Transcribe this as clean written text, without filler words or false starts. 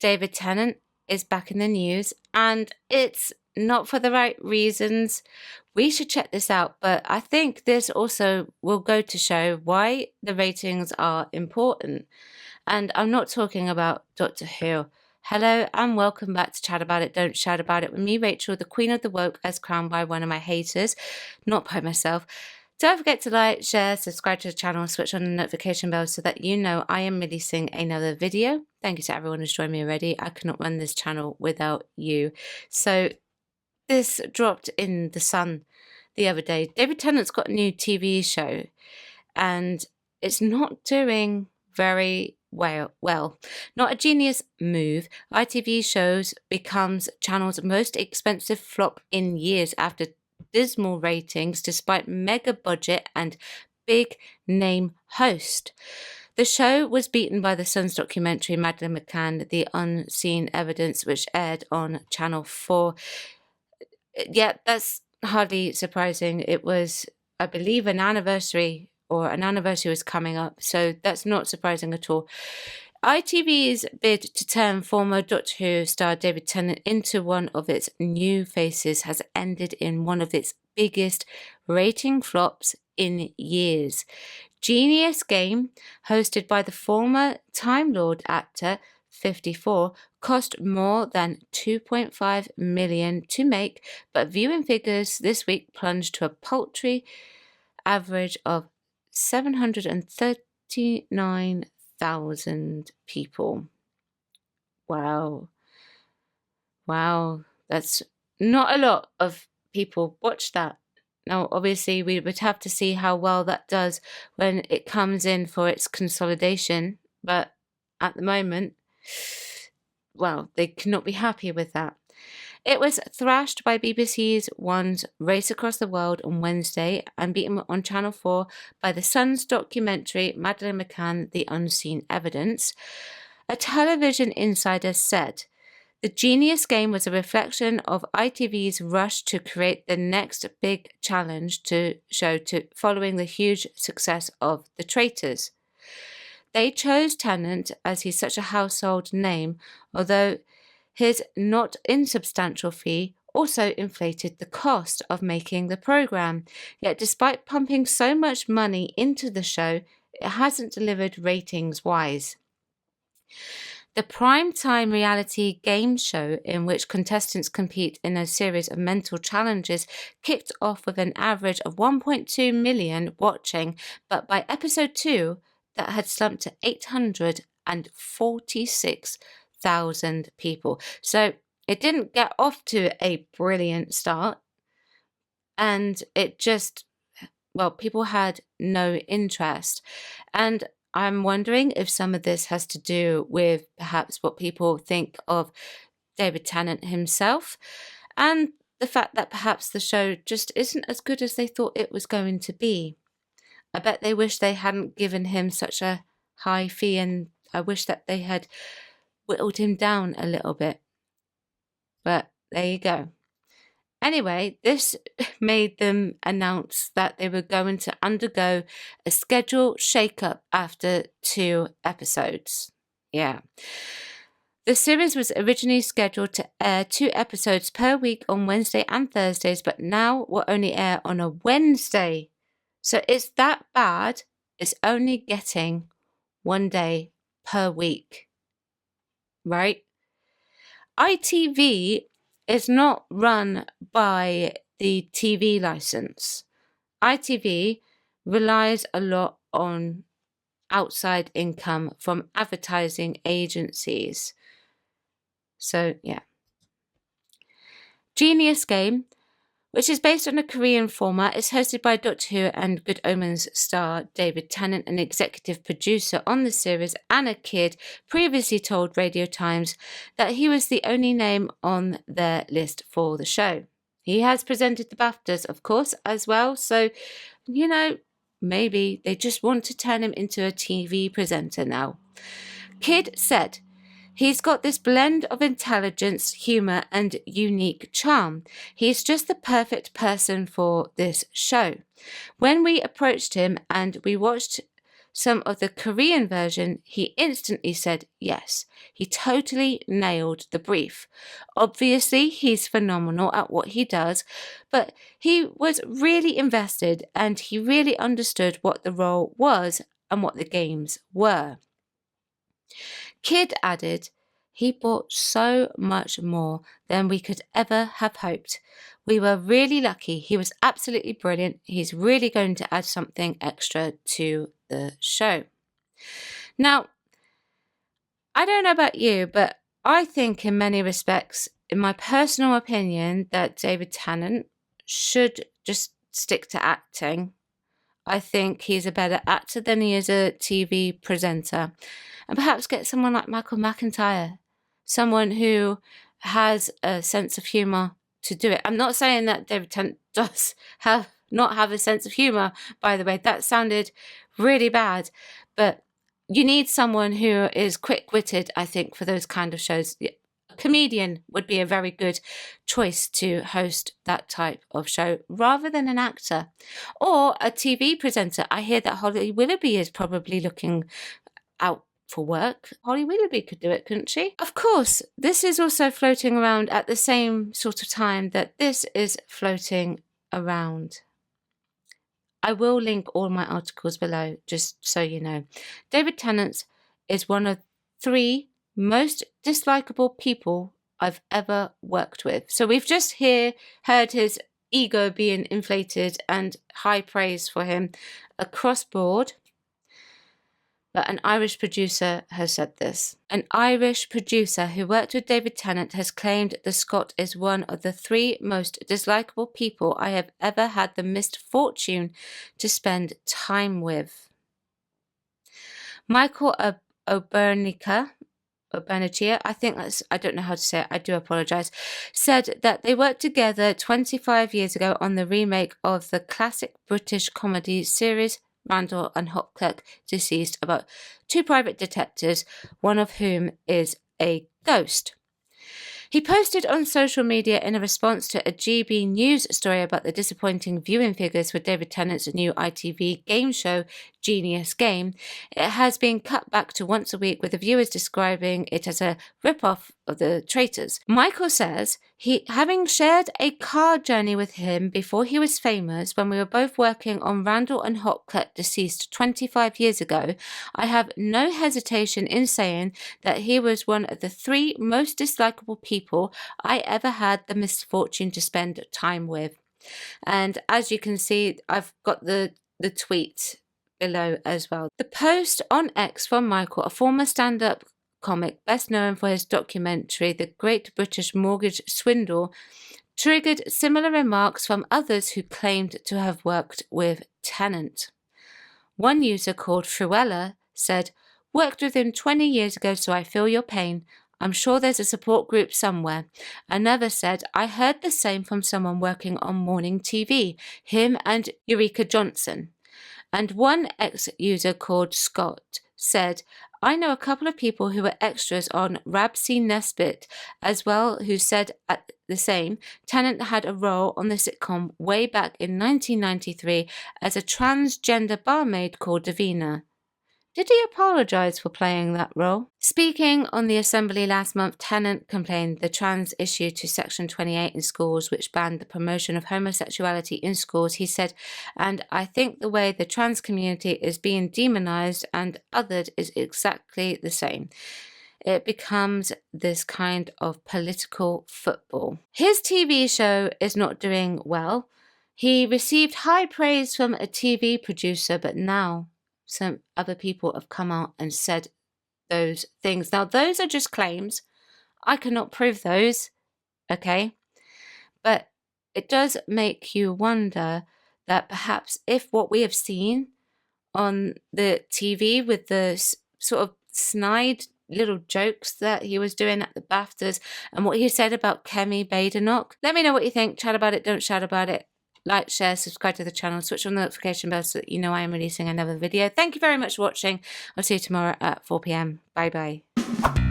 David Tennant is back in the news, and it's not for the right reasons. We should check this out, but I think this also will go to show why the ratings are important. And I'm not talking about Doctor Who. Hello and welcome back to Chat About It, Don't Shout About It with me, Rachel, the Queen of the Woke, as crowned by one of my haters, not by myself. Don't forget to like, share, subscribe to the channel, switch on the notification bell so that you know I am releasing another video. Thank you to everyone who's joined me already. I could not run this channel without you. So this dropped in The Sun the other day. David Tennant's got a new TV show and it's not doing very well. Not a genius move. ITV shows becomes channel's most expensive flop in years after dismal ratings despite mega budget and big name host. The show was beaten by The Sun's documentary Madeleine McCann, The Unseen Evidence, which aired on Channel 4. Yeah, that's hardly surprising. It was, I believe, an anniversary was coming up, so that's not surprising at all. ITV's bid to turn former Doctor Who star David Tennant into one of its new faces has ended in one of its biggest rating flops in years. Genius Game, hosted by the former Time Lord actor 54, cost more than $2.5 million to make, but viewing figures this week plunged to a paltry average of 739,000 people. Wow, that's not a lot of people watch that. Now, obviously, we would have to see how well that does when it comes in for its consolidation, but at the moment, well, they cannot be happy with that. It was thrashed by BBC One's Race Across the World on Wednesday and beaten on Channel 4 by The Sun's documentary Madeleine McCann, The Unseen Evidence. A television insider said, "The Genius Game was a reflection of ITV's rush to create the next big challenge to show following the huge success of The Traitors. They chose Tennant as he's such a household name, although his not insubstantial fee also inflated the cost of making the programme. Yet despite pumping so much money into the show, it hasn't delivered ratings-wise." The prime-time reality game show, in which contestants compete in a series of mental challenges, kicked off with an average of 1.2 million watching, but by episode 2, that had slumped to 846,000 people. So it didn't get off to a brilliant start, and it just, well, people had no interest. And I'm wondering if some of this has to do with perhaps what people think of David Tennant himself, and the fact that perhaps the show just isn't as good as they thought it was going to be. I bet they wish they hadn't given him such a high fee, and I wish that they had whittled him down a little bit. But there you go. Anyway, this made them announce that they were going to undergo a schedule shake-up after 2 episodes. Yeah. The series was originally scheduled to air 2 episodes per week on Wednesday and Thursdays, but now will only air on a Wednesday. So it's that bad, it's only getting 1 day per week. Right? ITV is not run by the TV license. ITV relies a lot on outside income from advertising agencies. So, yeah. Genius Game, which is based on a Korean format, is hosted by Doctor Who and Good Omens star David Tennant, an executive producer on the series. Anna Kidd previously told Radio Times that he was the only name on their list for the show. He has presented the BAFTAs, of course, as well, so, you know, maybe they just want to turn him into a TV presenter now. Kidd said, "He's got this blend of intelligence, humour and unique charm. He's just the perfect person for this show. When we approached him and we watched some of the Korean version, he instantly said yes. He totally nailed the brief. Obviously, he's phenomenal at what he does, but he was really invested and he really understood what the role was and what the games were. Kidd added, he brought so much more than we could ever have hoped. We were really lucky. He was absolutely brilliant. He's really going to add something extra to the show. Now, I don't know about you, but I think in many respects, in my personal opinion, that David Tennant should just stick to acting. I think he's a better actor than he is a TV presenter. And perhaps get someone like Michael McIntyre, someone who has a sense of humour to do it. I'm not saying that David Tennant does not have a sense of humour, by the way. That sounded really bad. But you need someone who is quick-witted, I think, for those kind of shows. A comedian would be a very good choice to host that type of show rather than an actor. Or a TV presenter. I hear that Holly Willoughby is probably looking out for work. Holly Willoughby could do it, couldn't she? Of course, this is also floating around at the same sort of time that this is floating around. I will link all my articles below, just so you know. David Tennant is one of 3 most dislikable people I've ever worked with. So we've just heard his ego being inflated and high praise for him across board. But an Irish producer has said this. An Irish producer who worked with David Tennant has claimed the Scot is one of the 3 most dislikable people I have ever had the misfortune to spend time with. Michael Obernicia, I think I don't know how to say it, I do apologise, said that they worked together 25 years ago on the remake of the classic British comedy series Randall and Hot Clerk Deceased, about 2 private detectives, one of whom is a ghost. He posted on social media in a response to a GB News story about the disappointing viewing figures for David Tennant's new ITV game show, Genius Game. It has been cut back to once a week, with the viewers describing it as a rip-off of The Traitors. Michael says, having shared a car journey with him before he was famous, when we were both working on Randall and Hot Clerk Deceased 25 years ago, I have no hesitation in saying that he was one of the 3 most dislikable people I ever had the misfortune to spend time with. And as you can see, I've got the tweet below as well. The post on X from Michael, a former stand-up comic best known for his documentary The Great British Mortgage Swindle, triggered similar remarks from others who claimed to have worked with Tennant. One user called Fruella said, "Worked with him 20 years ago, so I feel your pain. I'm sure there's a support group somewhere." Another said, "I heard the same from someone working on morning TV, him and Eureka Johnson." And one ex-user called Scott said, "I know a couple of people who were extras on Rabsy Nesbitt as well who said at the same. Tennant had a role on the sitcom way back in 1993 as a transgender barmaid called Davina." Did he apologise for playing that role? Speaking on the Assembly last month, Tennant complained the trans issue to Section 28 in schools, which banned the promotion of homosexuality in schools. He said, "And I think the way the trans community is being demonised and othered is exactly the same. It becomes this kind of political football." His TV show is not doing well. He received high praise from a TV producer, but now some other people have come out and said those things. Now, those are just claims. I cannot prove those, okay? But it does make you wonder that perhaps if what we have seen on the TV with the sort of snide little jokes that he was doing at the BAFTAs and what he said about Kemi Badenoch, let me know what you think. Chat about it, don't shout about it. Like, share, subscribe to the channel, switch on the notification bell so that you know I am releasing another video. Thank you very much for watching. I'll see you tomorrow at 4 p.m. Bye bye.